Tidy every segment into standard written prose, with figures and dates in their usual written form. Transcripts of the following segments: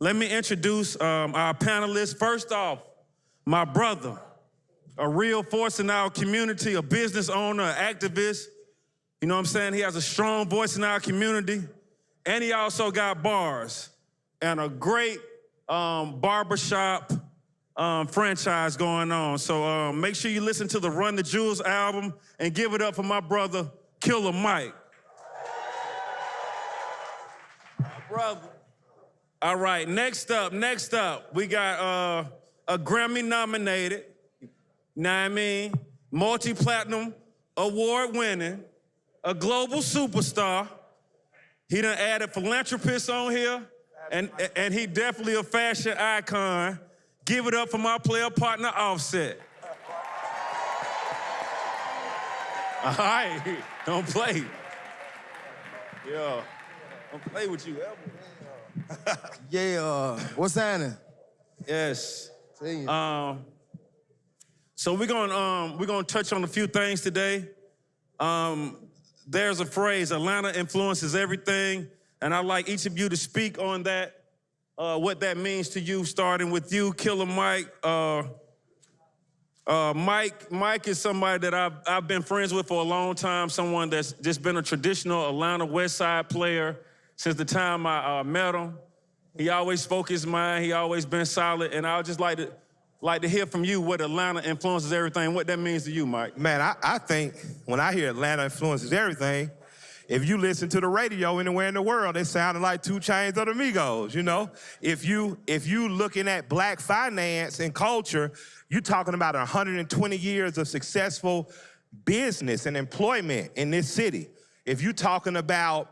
let me introduce our panelists. First off, my brother, a real force in our community, a business owner, an activist. You know what I'm saying? He has a strong voice in our community. And he also got bars and a great barbershop franchise going on. So make sure you listen to the Run the Jewels album and give it up for my brother, Killer Mike. My brother. All right, next up, we got a Grammy nominated, know what I mean, multi-platinum award winning, a global superstar. He done added philanthropist on here, and he definitely a fashion icon. Give it up for my player partner, Offset. All right, don't play. Yeah, don't play with you ever. Yeah, what's happening? Yes. So we're gonna touch on a few things today. There's a phrase, Atlanta influences everything, and I'd like each of you to speak on that, what that means to you, starting with you, Killer Mike. Mike is somebody that I've been friends with for a long time, someone that's just been a traditional Atlanta West Side player since the time I met him. He always spoke his mind, he always been solid, and I would just like to hear from you what Atlanta influences everything, what that means to you, Mike. Man, I think when I hear Atlanta influences everything, if you listen to the radio anywhere in the world, they sounded like 2 Chainz or the Migos, you know? If you looking at black finance and culture, you talking about 120 years of successful business and employment in this city. If you talking about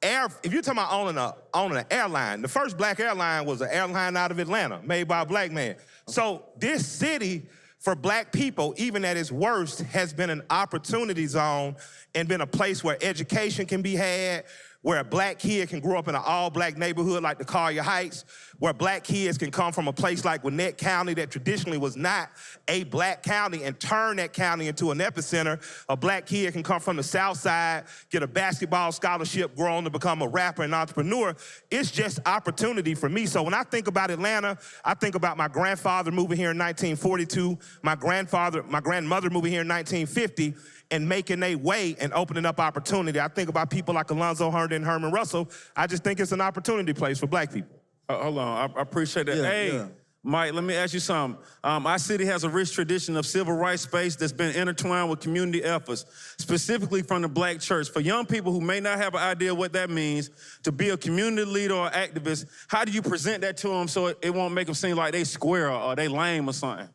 if you're talking about owning an airline, the first black airline was an airline out of Atlanta, made by a black man. So this city, for black people, even at its worst, has been an opportunity zone and been a place where education can be had, where a black kid can grow up in an all-black neighborhood like the Collier Heights, where black kids can come from a place like Gwinnett County that traditionally was not a black county and turn that county into an epicenter. A black kid can come from the South Side, get a basketball scholarship, grow on to become a rapper and entrepreneur. It's just opportunity for me. So when I think about Atlanta, I think about my grandfather moving here in 1942, my grandmother moving here in 1950, and making their way and opening up opportunity. I think about people like Alonzo Herndon and Herman Russell. I just think it's an opportunity place for black people. Hold on, I appreciate that. Yeah, hey, yeah. Mike, let me ask you something. Our city has a rich tradition of civil rights space that's been intertwined with community efforts, specifically from the black church. For young people who may not have an idea what that means, to be a community leader or activist, how do you present that to them so it won't make them seem like they square or they lame or something?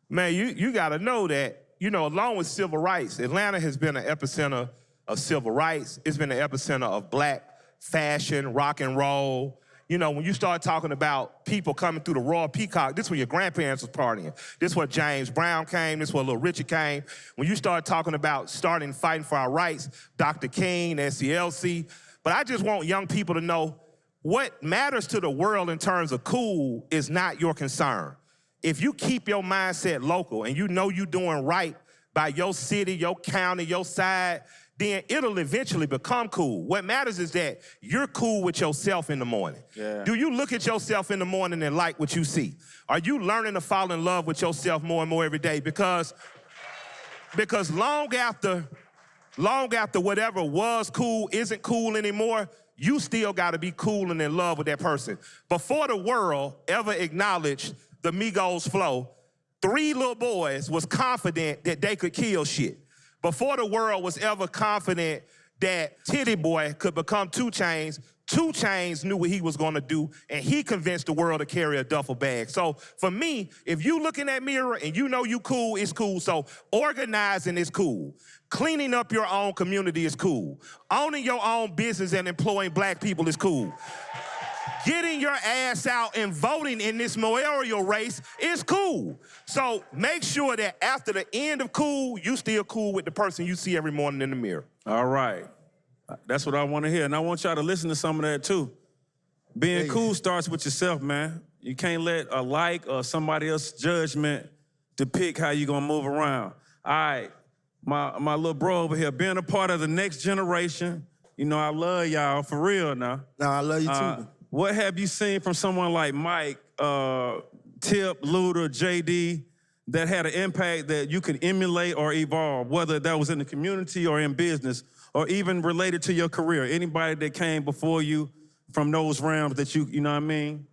Man, you gotta know that, you know, along with civil rights, Atlanta has been an epicenter of civil rights. It's been an epicenter of black fashion, rock and roll. You know, when you start talking about people coming through the Royal Peacock, this is when your grandparents was partying. This is where James Brown came. This is where Little Richard came. When you start talking about fighting for our rights, Dr. King, SCLC. But I just want young people to know what matters to the world in terms of cool is not your concern. If you keep your mindset local and you know you're doing right by your city, your county, your side, then it'll eventually become cool. What matters is that you're cool with yourself in the morning. Yeah. Do you look at yourself in the morning and like what you see? Are you learning to fall in love with yourself more and more every day? Because long after whatever was cool isn't cool anymore, you still gotta be cool and in love with that person. Before the world ever acknowledged the Migos flow, 3 little boys was confident that they could kill shit. Before the world was ever confident that Titty Boy could become 2 Chainz, 2 Chainz knew what he was gonna do, and he convinced the world to carry a duffel bag. So for me, if you look in that mirror and you know you cool, it's cool. So organizing is cool. Cleaning up your own community is cool. Owning your own business and employing black people is cool. Getting your ass out and voting in this mayoral race is cool. So make sure that after the end of cool, you still cool with the person you see every morning in the mirror. All right. That's what I want to hear. And I want y'all to listen to some of that too. Being cool starts with yourself, man. You can't let a like or somebody else's judgment depict how you're gonna move around. All right, my little bro over here, being a part of the next generation, you know I love y'all, for real now. No, I love you too. what have you seen from someone like Mike, Tip, Luda, JD, that had an impact that you could emulate or evolve, whether that was in the community or in business, or even related to your career? Anybody that came before you from those realms that you know what I mean?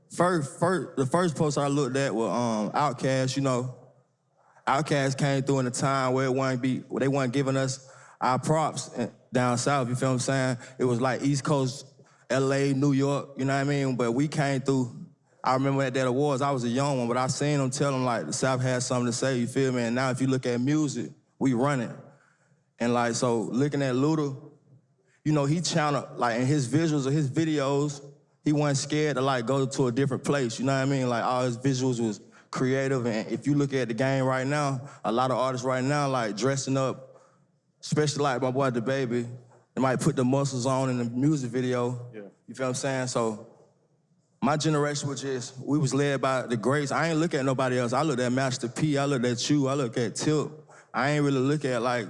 The first post I looked at was Outkast. You know, Outkast came through in a time where they weren't giving us our props down south. You feel what I'm saying? It was like East Coast, LA, New York. You know what I mean? But we came through. I remember at that awards, I was a young one, but I seen them tell them like the South had something to say. You feel me? And now if you look at music, we run it. And like so, looking at Luda, you know, he channeled like in his visuals or his videos. He wasn't scared to like go to a different place, you know what I mean? Like all his visuals was creative, and if you look at the game right now, a lot of artists right now like dressing up, especially like my boy DaBaby, they might put the muscles on in the music video, You feel what I'm saying? So my generation we was led by the greats. I ain't look at nobody else. I looked at Master P, I looked at you, I looked at Tip. I ain't really look at like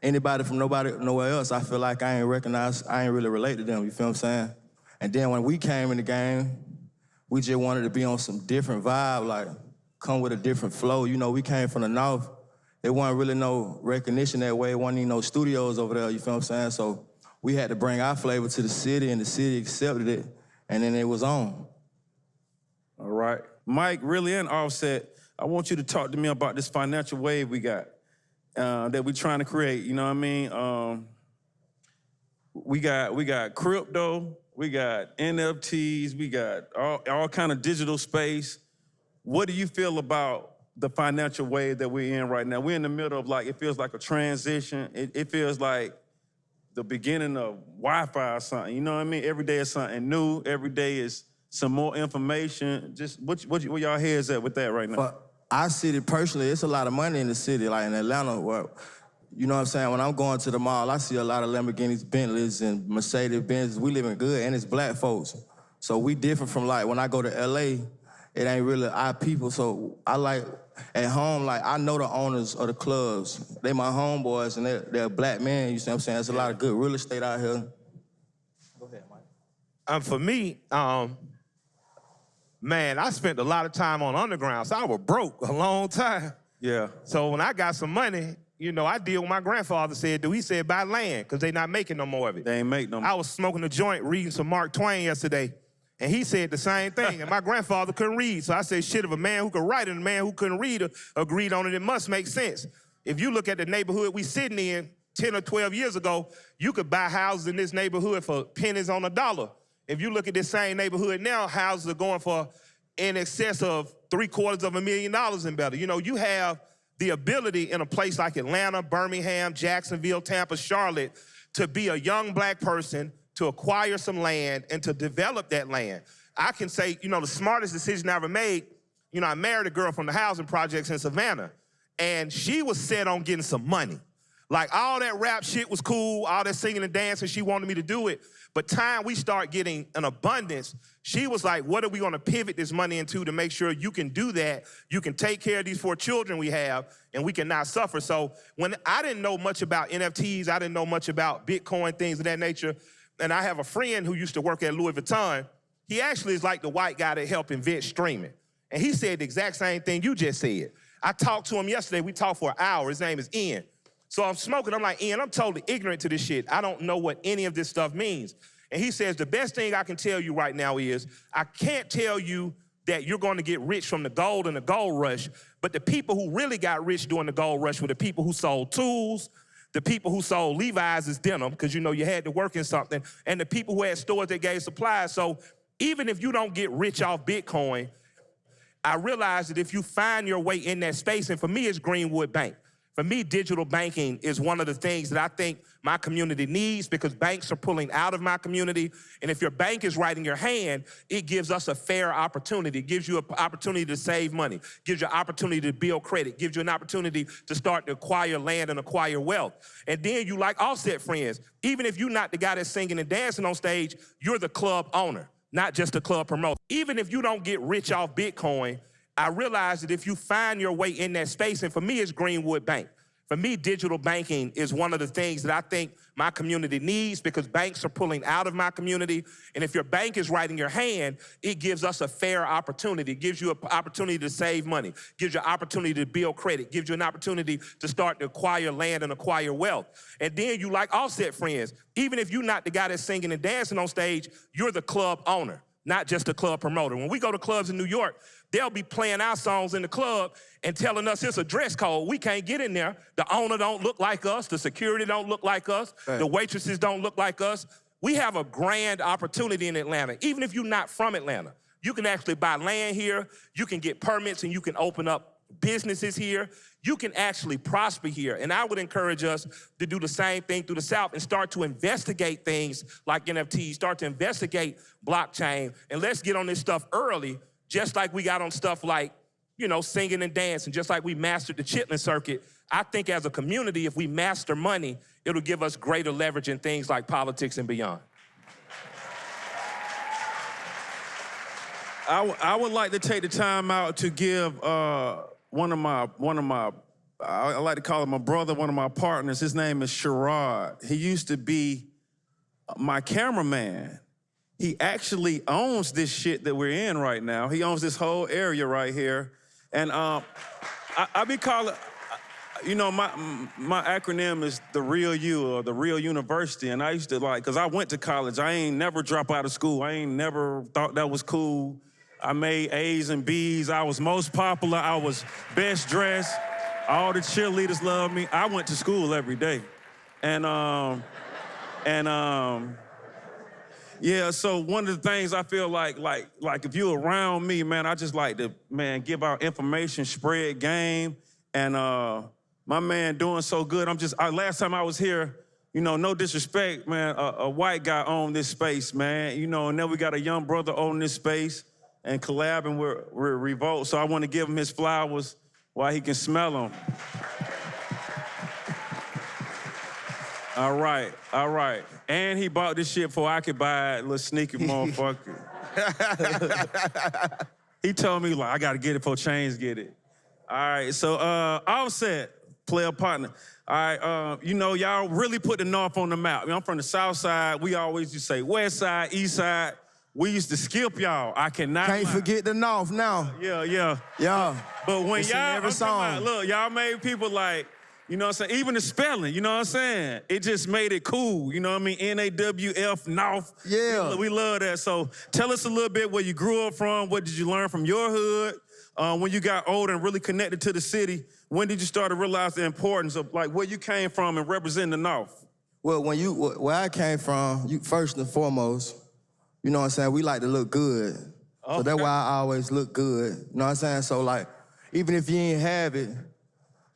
anybody from nowhere else. I feel like I ain't really relate to them, you feel what I'm saying? And then when we came in the game, we just wanted to be on some different vibe, like come with a different flow. You know, we came from the North. There wasn't really no recognition that way. There wasn't even no studios over there, you feel what I'm saying? So we had to bring our flavor to the city, and the city accepted it, and then it was on. All right. Mike, really and Offset, I want you to talk to me about this financial wave we got, that we're trying to create, you know what I mean? We got crypto, we got NFTs, we got all kind of digital space. What do you feel about the financial wave that we're in right now? We're in the middle of like, it feels like a transition. It feels like the beginning of Wi-Fi or something, you know what I mean? Every day is something new, every day is some more information. Just where y'all heads at with that right now? But our city personally, it's a lot of money in the city, like in Atlanta, where, you know what I'm saying? When I'm going to the mall, I see a lot of Lamborghinis, Bentleys, and Mercedes-Benz. We living good, and it's black folks. So we different from like, when I go to LA, it ain't really our people. So I like, at home, like I know the owners of the clubs. They my homeboys, and they're black men, you see what I'm saying? There's a lot of good real estate out here. Go ahead, Mike. For me, man, I spent a lot of time on Underground, so I was broke a long time. Yeah. So when I got some money, you know, I did what my grandfather said do. He said, buy land, because they not making no more of it. They ain't make no more. I was smoking a joint, reading some Mark Twain yesterday, and he said the same thing, and my grandfather couldn't read. So I said, shit, if a man who could write and a man who couldn't read agreed on it, it must make sense. If you look at the neighborhood we sitting in 10 or 12 years ago, you could buy houses in this neighborhood for pennies on a dollar. If you look at this same neighborhood now, houses are going for in excess of $750,000 and better. You know, you have the ability in a place like Atlanta, Birmingham, Jacksonville, Tampa, Charlotte, to be a young black person, to acquire some land and to develop that land. I can say, you know, the smartest decision I ever made, you know, I married a girl from the housing projects in Savannah, and she was set on getting some money. Like all that rap shit was cool, all that singing and dancing, she wanted me to do it. But time we start getting an abundance, she was like, what are we gonna pivot this money into to make sure you can do that, you can take care of these 4 children we have, and we can not suffer. So when I didn't know much about NFTs, I didn't know much about Bitcoin, things of that nature, and I have a friend who used to work at Louis Vuitton. He actually is like the white guy that helped invent streaming. And he said the exact same thing you just said. I talked to him yesterday, we talked for an hour, his name is Ian. So I'm smoking, I'm like, Ian, I'm totally ignorant to this shit. I don't know what any of this stuff means. And he says, the best thing I can tell you right now is, I can't tell you that you're going to get rich from the gold and the gold rush, but the people who really got rich during the gold rush were the people who sold tools, the people who sold Levi's denim, because you know you had to work in something, and the people who had stores that gave supplies. So even if you don't get rich off Bitcoin, I realize that if you find your way in that space, and for me it's Greenwood Bank. For me, digital banking is one of the things that I think my community needs, because banks are pulling out of my community. And if your bank is right in your hand, it gives us a fair opportunity. It gives you an opportunity to save money, gives you an opportunity to build credit, gives you an opportunity to start to acquire land and acquire wealth. And then you like Offset friends. Even if you're not the guy that's singing and dancing on stage, you're the club owner, not just the club promoter. Even if you don't get rich off Bitcoin, I realize that if you find your way in that space, and for me it's Greenwood Bank. For me, digital banking is one of the things that I think my community needs because banks are pulling out of my community. And if your bank is right in your hand, it gives us a fair opportunity. It gives you an opportunity to save money, gives you an opportunity to build credit, gives you an opportunity to start to acquire land and acquire wealth. And then you like Offset friends. Even if you're not the guy that's singing and dancing on stage, you're the club owner, not just a club promoter. When we go to clubs in New York, they'll be playing our songs in the club and telling us it's a dress code. We can't get in there. The owner don't look like us. The security don't look like us. Right. The waitresses don't look like us. We have a grand opportunity in Atlanta. Even if you're not from Atlanta, you can actually buy land here. You can get permits and you can open up businesses here. You can actually prosper here. And I would encourage us to do the same thing through the South and start to investigate things like NFTs, start to investigate blockchain, and let's get on this stuff early, just like we got on stuff like, you know, singing and dancing, just like we mastered the Chitlin circuit. I think as a community, if we master money, it'll give us greater leverage in things like politics and beyond. I would like to take the time out to give one of my, I like to call him my brother, one of my partners. His name is Sherrod. He used to be my cameraman. He actually owns this shit that we're in right now. He owns this whole area right here. And I be calling, you know, my acronym is the Real U, or the Real University. And I used to like, cause I went to college. I ain't never drop out of school. I ain't never thought that was cool. I made A's and B's. I was most popular. I was best dressed. All the cheerleaders loved me. I went to school every day. Yeah, so one of the things I feel like if you're around me, man, I just like to, man, give out information, spread game, and my man doing so good. Last time I was here, you know, no disrespect, man, a white guy owned this space, man, you know, and then we got a young brother own this space and collabing with Revolt, so I want to give him his flowers while he can smell them. All right. And he bought this shit before I could buy it, little sneaky motherfucker. He told me, like, I gotta get it before Chainz get it. All right, so Offset, player partner. All right, you know, y'all really put the North on the map. I mean, I'm from the South Side. We always used to say West Side, East Side. We used to skip y'all. I cannot Can't forget the North now. Yeah. But when y'all, look, y'all made people like, you know what I'm saying? Even the spelling, you know what I'm saying? It just made it cool, you know what I mean? NAWF, North. Yeah. We love that. So tell us a little bit where you grew up from. What did you learn from your hood? When you got older and really connected to the city, when did you start to realize the importance of like where you came from and representing the North? Well, where I came from, first and foremost, you know what I'm saying? We like to look good. Okay. So that's why I always look good. You know what I'm saying? So like, even if you ain't have it,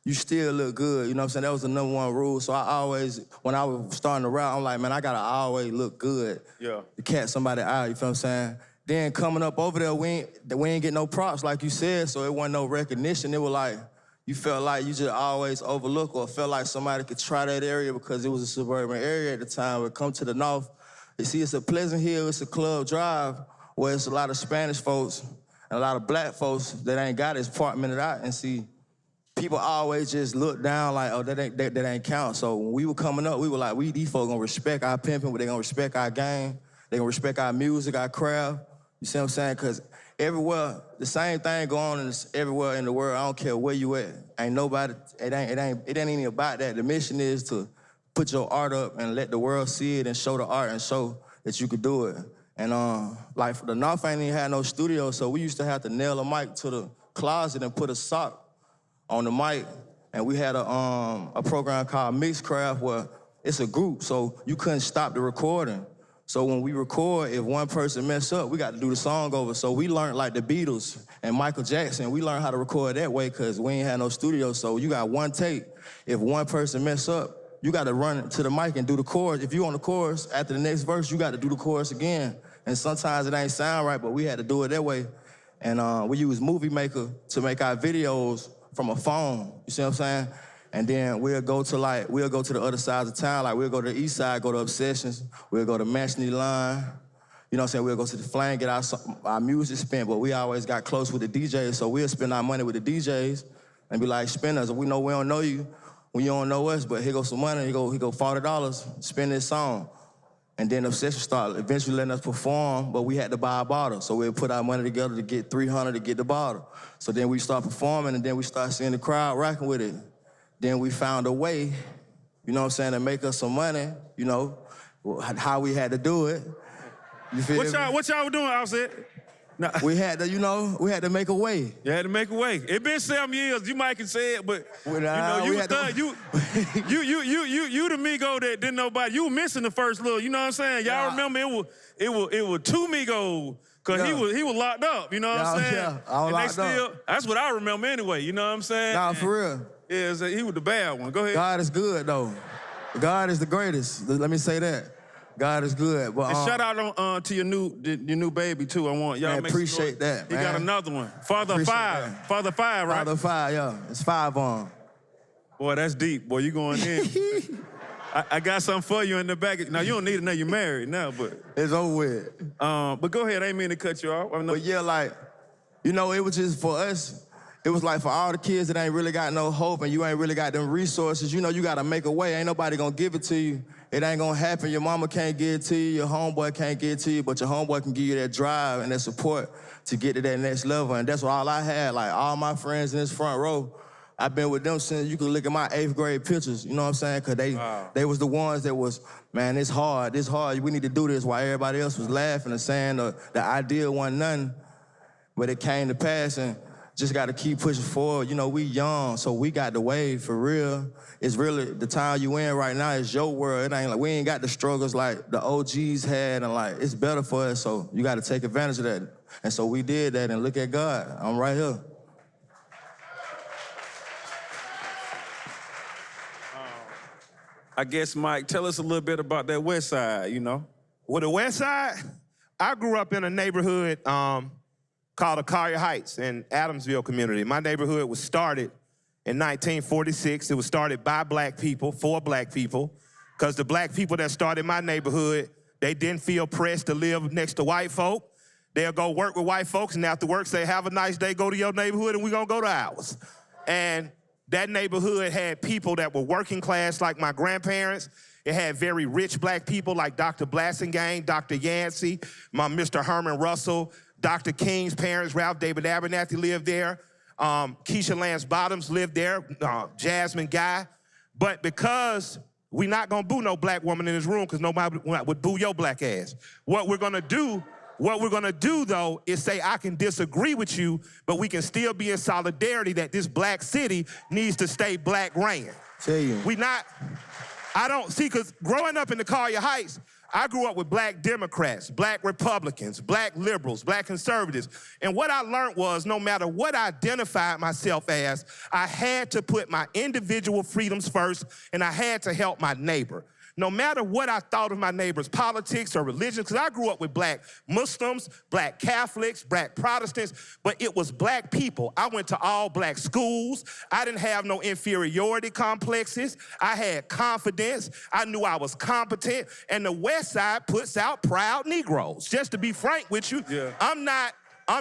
you still look good, you know what I'm saying? That was the #1 rule. So I always, when I was starting to rap, I'm like, man, I gotta always look good. Yeah. To catch somebody out, you feel what I'm saying? Then coming up over there, we ain't get no props, like you said, so it wasn't no recognition. It was like, you felt like you just always overlook or felt like somebody could try that area because it was a suburban area at the time. But come to the North, you see it's a Pleasant Hill, it's a club drive where it's a lot of Spanish folks and a lot of black folks that ain't got this apartment out and see, people always just look down like, oh, that ain't count. So when we were coming up, we were like, these folks gonna respect our pimping, but they gonna respect our game, they gonna respect our music, our craft. You see what I'm saying? Because everywhere, the same thing going on everywhere in the world. I don't care where you at. Ain't nobody, it ain't even about that. The mission is to put your art up and let the world see it and show the art and show that you could do it. And like the North ain't even had no studio, so we used to have to nail a mic to the closet and put a sock on the mic, and we had a program called Mixcraft where it's a group, so you couldn't stop the recording. So when we record, if one person mess up, we got to do the song over. So we learned like the Beatles and Michael Jackson, we learned how to record that way because we ain't had no studio, so you got one take. If one person mess up, you got to run to the mic and do the chorus. If you on the chorus, after the next verse, you got to do the chorus again. And sometimes it ain't sound right, but we had to do it that way. And we use Movie Maker to make our videos from a phone, you see what I'm saying? And then we'll go to the other sides of town, like we'll go to the east side, go to Obsessions, we'll go to Mashney Line, you know what I'm saying? We'll go to the Flame, get our music spent, but we always got close with the DJs, so we'll spend our money with the DJs and be like, spend us, if we know we don't know you, when you don't know us, but here goes some money, he go $40, spend this song. And then Obsession started eventually letting us perform, but we had to buy a bottle. So we would put our money together to get $300 to get the bottle. So then we start performing, and then we start seeing the crowd rocking with it. Then we found a way, you know what I'm saying, to make us some money, you know, how we had to do it. You feel me? What y'all were doing, Offset? Nah. We had to, you know, we had to make a way. You had to make a way. It been 7 years. You might can say it, but you know, you the Migo that didn't nobody. You were missing the first little. You know what I'm saying? Y'all remember it was two Migos because he was locked up. You know what I'm saying? Yeah, I was locked up. That's what I remember anyway. You know what I'm saying? Nah, for real. Yeah, he was the bad one. Go ahead. God is good though. God is the greatest. Let me say that. God is good. But, and shout out to your new baby too. I want y'all man, appreciate that. He man. got another one. Father of 5. Father of 5, right? Father of 5, yeah. It's 5 on. Boy, that's deep. Boy, you going in. I got something for you in the back. Now you don't need to know you're married now, but it's over with. But go ahead. I ain't mean to cut you off. But yeah, like, you know, it was just for us. It was like for all the kids that ain't really got no hope and you ain't really got them resources, you know, you gotta make a way. Ain't nobody gonna give it to you. It ain't gonna happen. Your mama can't give it to you, your homeboy can't give it to you, but your homeboy can give you that drive and that support to get to that next level. And that's what all I had. Like all my friends in this front row, I've been with them since you could look at my 8th grade pictures, you know what I'm saying? Cause they was the ones that was, man, it's hard, we need to do this, while everybody else was laughing and saying the idea wasn't nothing, but it came to pass and just got to keep pushing forward. You know, we young, so we got the wave for real. It's really, the time you in right now is your world. It ain't like, we ain't got the struggles like the OGs had, and like, it's better for us, so you got to take advantage of that. And so we did that, and look at God. I'm right here. I guess, Mike, tell us a little bit about that West Side, you know? Well, the West Side, I grew up in a neighborhood called Acaria Heights in Adamsville community. My neighborhood was started in 1946. It was started by black people, for black people, because the black people that started my neighborhood, they didn't feel pressed to live next to white folk. They'll go work with white folks, and after work say, have a nice day, go to your neighborhood, and we're gonna go to ours. And that neighborhood had people that were working class like my grandparents. It had very rich black people like Dr. Blasingame, Dr. Yancey, my Mr. Herman Russell, Dr. King's parents, Ralph David Abernathy lived there. Keisha Lance Bottoms lived there, Jasmine Guy. But because we're not gonna boo no black woman in this room because nobody would boo your black ass. What we're gonna do though is say I can disagree with you, but we can still be in solidarity that this black city needs to stay black ran. I don't see, because growing up in the Collier Heights, I grew up with black Democrats, black Republicans, black liberals, black conservatives. And what I learned was no matter what I identified myself as, I had to put my individual freedoms first and I had to help my neighbor. No matter what I thought of my neighbor's politics or religion, because I grew up with black Muslims, black Catholics, black Protestants, but it was black people. I went to all black schools. I didn't have no inferiority complexes. I had confidence. I knew I was competent. And the West Side puts out proud Negroes. Just to be frank with you, I'm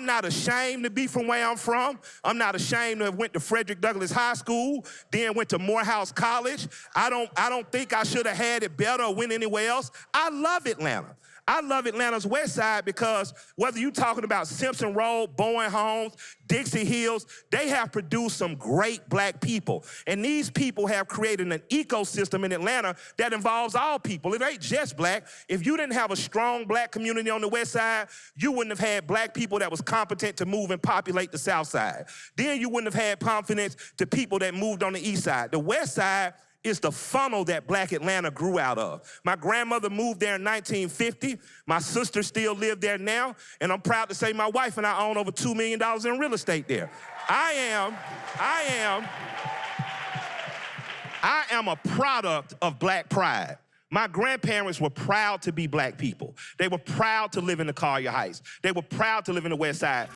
not ashamed to be from where I'm from. I'm not ashamed to have went to Frederick Douglass High School, then went to Morehouse College. I don't think I should have had it better or went anywhere else. I love Atlanta. I love Atlanta's West Side because whether you're talking about Simpson Road, Bowen Homes, Dixie Hills, they have produced some great black people. And these people have created an ecosystem in Atlanta that involves all people. It ain't just black. If you didn't have a strong black community on the West Side, you wouldn't have had black people that was competent to move and populate the South Side. Then you wouldn't have had confidence to people that moved on the East Side. The West Side is the funnel that black Atlanta grew out of. My grandmother moved there in 1950. My sister still live there now, and I'm proud to say my wife and I own over $2 million in real estate there. I am a product of black pride. My grandparents were proud to be black people. They were proud to live in the Collier Heights. They were proud to live in the West Side.